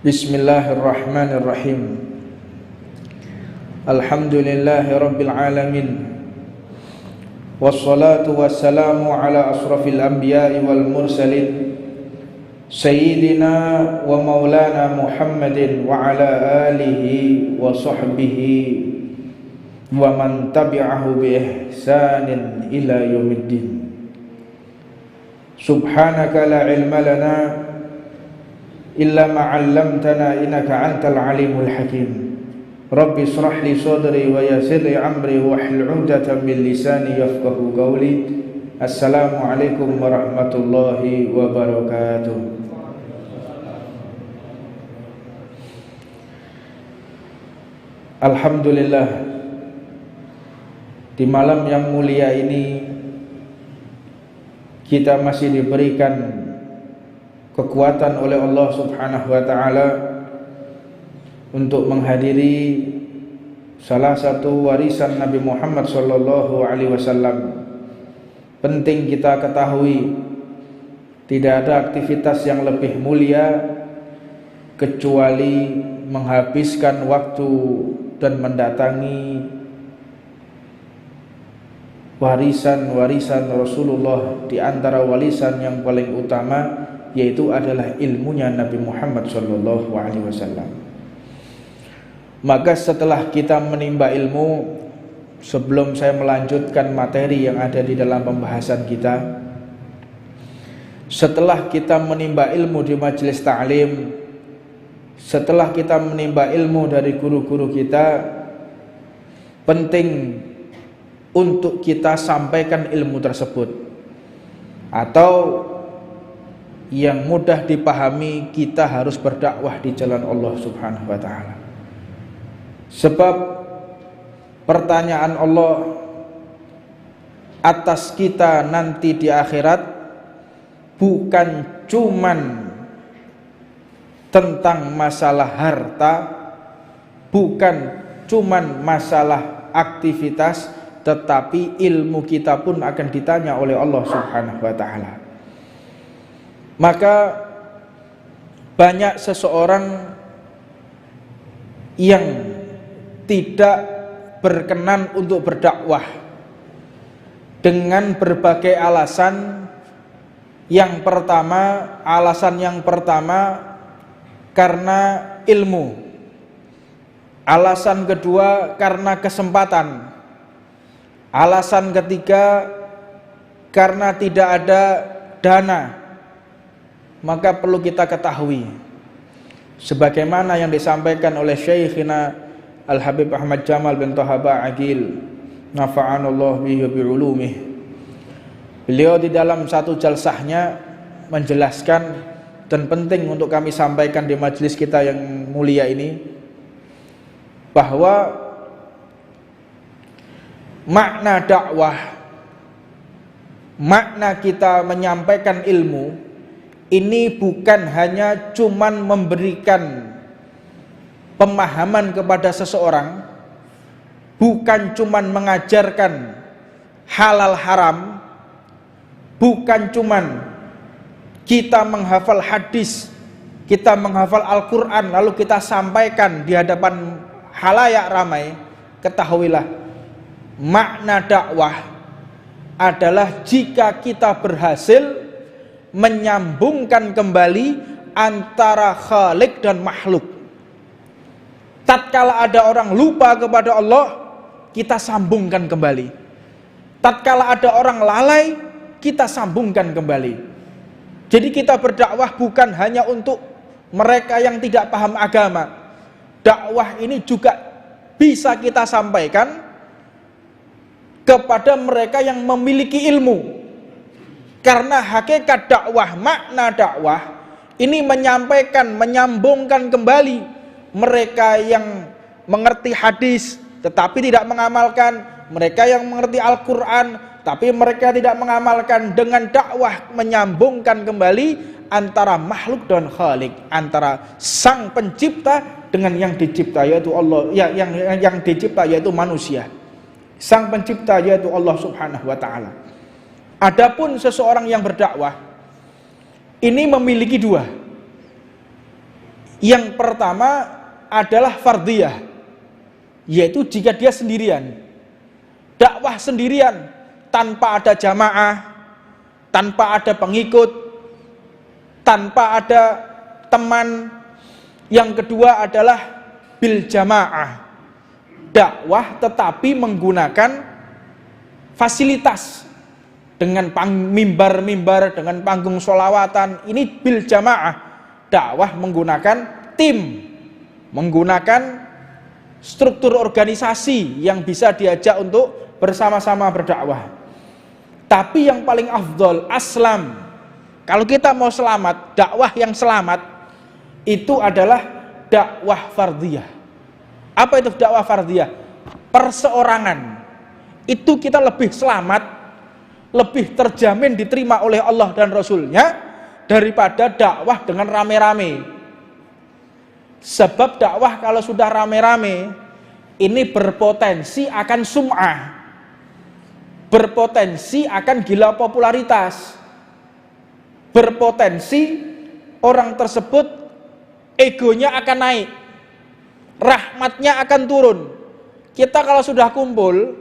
Bismillahirrahmanirrahim. Alhamdulillahi rabbil alamin. Wassalatu wassalamu ala asrafil anbiya'i wal mursalin Sayyidina wa maulana Muhammadin wa ala alihi wa sahbihi wa man tabi'ahu bi ihsanin ila yaumiddin. Subhanaka la ilma lana illa ma 'allamtana innaka antal alimul hakim. Rabbi shrah li sadri wa yassir li amri wahlul 'uqdatam min lisani yafqahu qawli. Assalamu alaikum warahmatullahi wabarakatuh. Alhamdulillah, di malam yang mulia ini kita masih diberikan kekuatan oleh Allah Subhanahu wa taala untuk menghadiri salah satu warisan Nabi Muhammad sallallahu alaihi wasallam. Penting kita ketahui, tidak ada aktivitas yang lebih mulia kecuali menghabiskan waktu dan mendatangi warisan-warisan Rasulullah. Di antara warisan yang paling utama yaitu adalah ilmunya Nabi Muhammad sallallahu alaihi wasallam. Maka setelah kita menimba ilmu, sebelum saya melanjutkan materi yang ada di dalam pembahasan kita, setelah kita menimba ilmu di majelis ta'lim, setelah kita menimba ilmu dari guru-guru kita, penting untuk kita sampaikan ilmu tersebut, atau yang mudah dipahami, kita harus berdakwah di jalan Allah Subhanahu wa taala. Sebab pertanyaan Allah atas kita nanti di akhirat bukan cuman tentang masalah harta, bukan cuman masalah aktivitas, tetapi ilmu kita pun akan ditanya oleh Allah Subhanahu wa taala. Maka banyak seseorang yang tidak berkenan untuk berdakwah dengan berbagai alasan. Alasan yang pertama karena ilmu. Alasan kedua karena kesempatan. Alasan ketiga karena tidak ada dana. Maka perlu kita ketahui, sebagaimana yang disampaikan oleh Syekhina Al-Habib Ahmad Jamal bin Thaha Ba'agil, nafa'anallah bihi bi'ulumih. Beliau di dalam satu jalsahnya menjelaskan, dan penting untuk kami sampaikan di majelis kita yang mulia ini, bahwa makna dakwah, makna kita menyampaikan ilmu ini bukan hanya cuman memberikan pemahaman kepada seseorang, bukan cuman mengajarkan halal haram, bukan cuman kita menghafal hadis, kita menghafal Al-Quran lalu kita sampaikan di hadapan halayak ramai. Ketahuilah, makna dakwah adalah jika kita berhasil menyambungkan kembali antara Khalik dan makhluk. Tatkala ada orang lupa kepada Allah, kita sambungkan kembali. Tatkala ada orang lalai, kita sambungkan kembali. Jadi kita berdakwah bukan hanya untuk mereka yang tidak paham agama. Dakwah ini juga bisa kita sampaikan kepada mereka yang memiliki ilmu. Karena hakikat dakwah, makna dakwah ini menyampaikan, menyambungkan kembali mereka yang mengerti hadis tetapi tidak mengamalkan, mereka yang mengerti Al-Quran tapi mereka tidak mengamalkan. Dengan dakwah menyambungkan kembali antara makhluk dan Khalik, antara sang pencipta dengan yang dicipta, yaitu Allah, yang dicipta yaitu manusia. Sang pencipta yaitu Allah Subhanahu wa taala. Adapun seseorang yang berdakwah ini memiliki dua. Yang pertama adalah fardhiyah, yaitu jika dia sendirian, dakwah sendirian tanpa ada jamaah, tanpa ada pengikut, tanpa ada teman. Yang kedua adalah bil jamaah, dakwah tetapi menggunakan fasilitas dengan mimbar-mimbar, dengan panggung sholawatan. Ini bil jamaah, dakwah menggunakan tim, menggunakan struktur organisasi yang bisa diajak untuk bersama-sama berdakwah. Tapi yang paling afdol, aslam, kalau kita mau selamat, dakwah yang selamat itu adalah dakwah fardhiyah. Apa itu dakwah fardhiyah? Perseorangan. Itu kita lebih selamat, lebih terjamin diterima oleh Allah dan Rasulnya daripada dakwah dengan rame-rame. Sebab dakwah kalau sudah rame-rame ini berpotensi akan sum'ah, berpotensi akan gila popularitas, berpotensi orang tersebut egonya akan naik, rahmatnya akan turun. Kita kalau sudah kumpul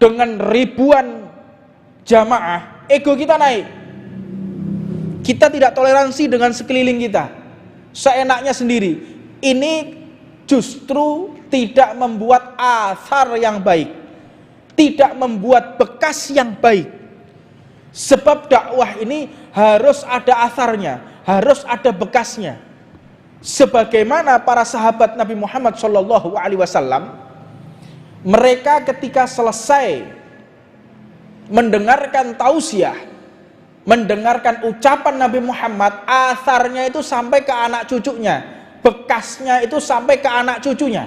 dengan ribuan jamaah, ego kita naik. Kita tidak toleransi dengan sekeliling kita, seenaknya sendiri. Ini justru tidak membuat athar yang baik, tidak membuat bekas yang baik. Sebab dakwah ini harus ada atharnya, harus ada bekasnya. Sebagaimana para sahabat Nabi Muhammad SAW, mereka ketika selesai mendengarkan tausiah, mendengarkan ucapan Nabi Muhammad, atharnya itu sampai ke anak cucunya, bekasnya itu sampai ke anak cucunya.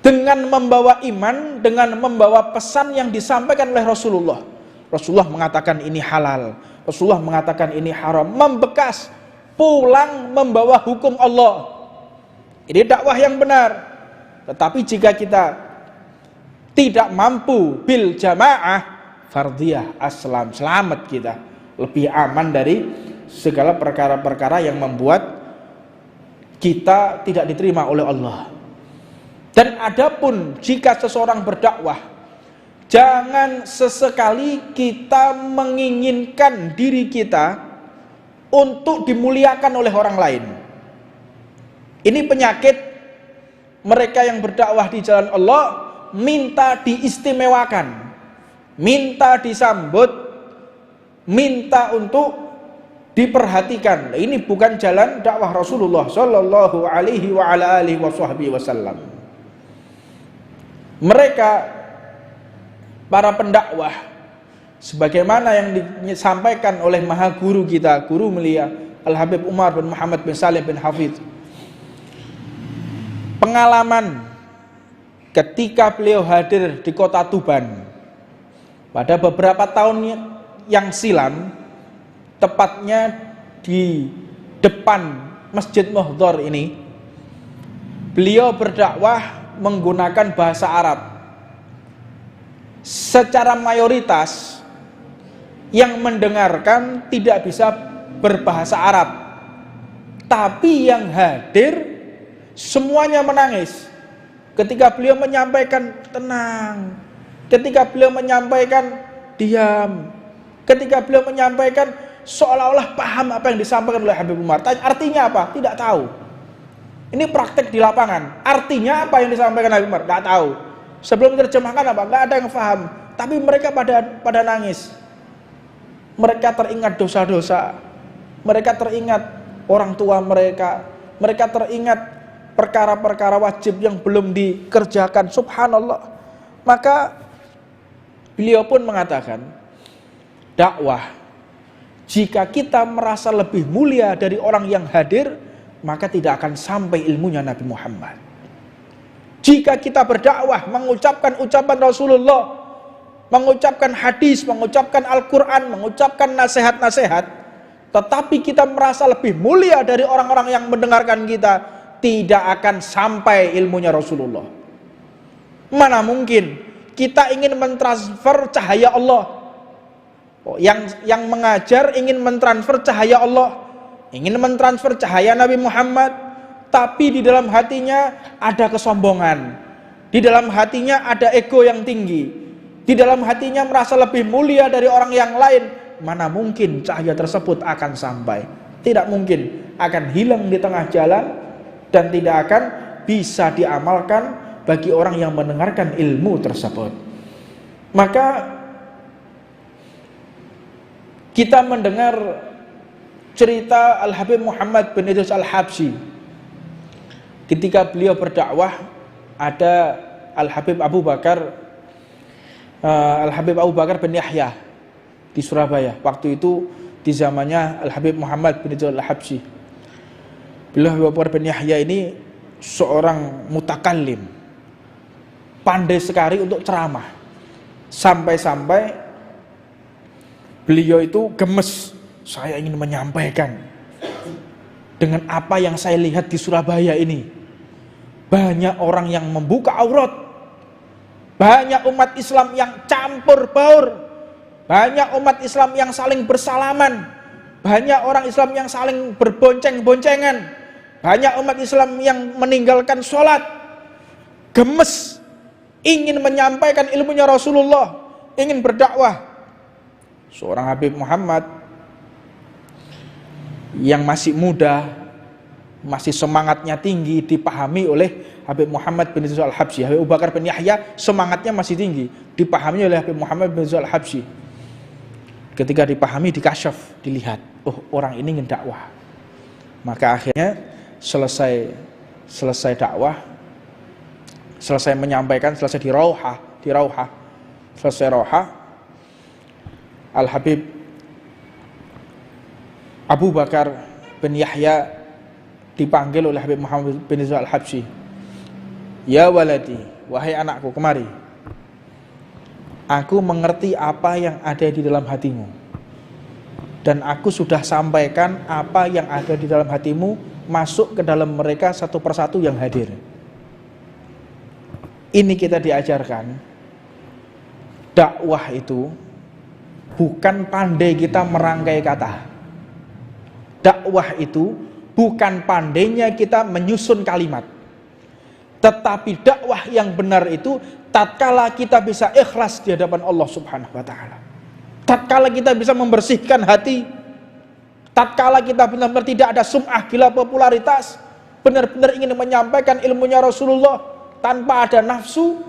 Dengan membawa iman, dengan membawa pesan yang disampaikan oleh Rasulullah. Rasulullah mengatakan ini halal, Rasulullah mengatakan ini haram, membekas, pulang membawa hukum Allah. Ini dakwah yang benar. Tetapi jika kita tidak mampu bil jamaah, fardhiyah, aslam, selamat kita, lebih aman dari segala perkara-perkara yang membuat kita tidak diterima oleh Allah. Dan adapun jika seseorang berdakwah, jangan sesekali kita menginginkan diri kita untuk dimuliakan oleh orang lain. Ini penyakit mereka yang berdakwah di jalan Allah, minta diistimewakan, minta disambut, minta untuk diperhatikan. Ini bukan jalan dakwah Rasulullah sallallahu alaihi wa ala alihi wasallam. Mereka para pendakwah, sebagaimana yang disampaikan oleh maha guru kita, guru mulia Al-Habib Umar bin Muhammad bin Salim bin Hafidh, pengalaman ketika beliau hadir di kota Tuban pada beberapa tahun yang silam, tepatnya di depan Masjid Muhdhar ini, beliau berdakwah menggunakan bahasa Arab. Secara mayoritas yang mendengarkan tidak bisa berbahasa Arab, tapi yang hadir semuanya menangis ketika beliau menyampaikan tenang, ketika beliau menyampaikan diam, ketika beliau menyampaikan seolah-olah paham apa yang disampaikan oleh Habib Umar. Artinya apa? Tidak tahu. Ini praktek di lapangan. Artinya apa yang disampaikan Habib Umar? Tidak tahu. Sebelum diterjemahkan apa? Nggak ada yang paham. Tapi mereka pada nangis. Mereka teringat dosa-dosa. Mereka teringat orang tua mereka. Mereka teringat perkara-perkara wajib yang belum dikerjakan. Subhanallah. Maka beliau pun mengatakan, dakwah, jika kita merasa lebih mulia dari orang yang hadir, maka tidak akan sampai ilmunya Nabi Muhammad. Jika kita berdakwah, mengucapkan ucapan Rasulullah, mengucapkan hadis, mengucapkan Al-Quran, mengucapkan nasihat-nasihat, tetapi kita merasa lebih mulia dari orang-orang yang mendengarkan kita, tidak akan sampai ilmunya Rasulullah. Mana mungkin kita ingin mentransfer cahaya Allah, yang mengajar ingin mentransfer cahaya Allah, ingin mentransfer cahaya Nabi Muhammad, tapi di dalam hatinya ada kesombongan, di dalam hatinya ada ego yang tinggi, di dalam hatinya merasa lebih mulia dari orang yang lain. Mana mungkin cahaya tersebut akan sampai? Tidak mungkin, akan hilang di tengah jalan dan tidak akan bisa diamalkan bagi orang yang mendengarkan ilmu tersebut. Maka kita mendengar cerita Al-Habib Muhammad bin Idris Al-Habsyi. Ketika beliau berdakwah, ada Al-Habib Abu Bakar bin Yahya di Surabaya. Waktu itu di zamannya Al-Habib Muhammad bin Idris Al-Habsyi. Beliau Abu Bakar bin Yahya ini seorang mutakallim, pandai sekali untuk ceramah. Sampai-sampai beliau itu gemes, saya ingin menyampaikan dengan apa yang saya lihat di Surabaya ini. Banyak orang yang membuka aurat, banyak umat Islam yang campur baur, banyak umat Islam yang saling bersalaman, banyak orang Islam yang saling berbonceng-boncengan, banyak umat Islam yang meninggalkan sholat. Gemes, ingin menyampaikan ilmunya Rasulullah, ingin berdakwah. Seorang Habib Muhammad yang masih muda, masih semangatnya tinggi, dipahami oleh Habib Muhammad bin Idris Al-Habsyi. Habib Abu Bakar bin Yahya semangatnya masih tinggi, dipahami oleh Habib Muhammad bin Idris Al-Habsyi. Ketika dipahami, dikasyaf, dilihat, oh orang ini ingin dakwah. Maka akhirnya selesai dakwah, selesai menyampaikan, selesai di rauhah, selesai rauhah, Al-Habib Abu Bakar bin Yahya dipanggil oleh Habib Muhammad bin Idris Al-Habsyi. Ya waladi, wahai anakku, kemari. Aku mengerti apa yang ada di dalam hatimu, dan aku sudah sampaikan apa yang ada di dalam hatimu masuk ke dalam mereka satu persatu yang hadir. Ini kita diajarkan, dakwah itu bukan pandai kita merangkai kata. Dakwah itu bukan pandainya kita menyusun kalimat. Tetapi dakwah yang benar itu tatkala kita bisa ikhlas di hadapan Allah Subhanahu wa taala. Tatkala kita bisa membersihkan hati, tatkala kita benar-benar tidak ada sum'ah gila popularitas, benar-benar ingin menyampaikan ilmunya Rasulullah tanpa ada nafsu,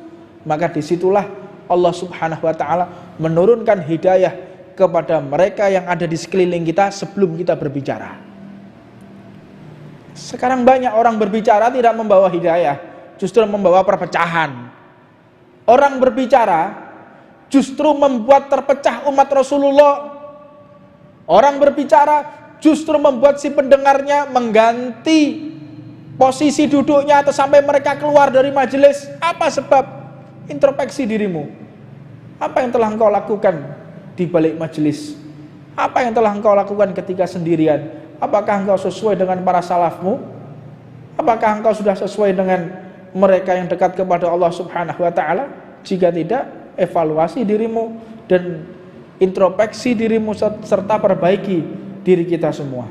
maka disitulah Allah Subhanahu wa taala menurunkan hidayah kepada mereka yang ada di sekeliling kita sebelum kita berbicara. Sekarang banyak orang berbicara tidak membawa hidayah, justru membawa perpecahan. Orang berbicara justru membuat terpecah umat Rasulullah. Orang berbicara justru membuat si pendengarnya mengganti posisi duduknya atau sampai mereka keluar dari majelis. Apa sebab? Introspeksi dirimu. Apa yang telah engkau lakukan di balik majelis? Apa yang telah engkau lakukan ketika sendirian? Apakah engkau sesuai dengan para salafmu? Apakah engkau sudah sesuai dengan mereka yang dekat kepada Allah Subhanahu wa taala? Jika tidak, evaluasi dirimu dan introspeksi dirimu serta perbaiki diri kita semua.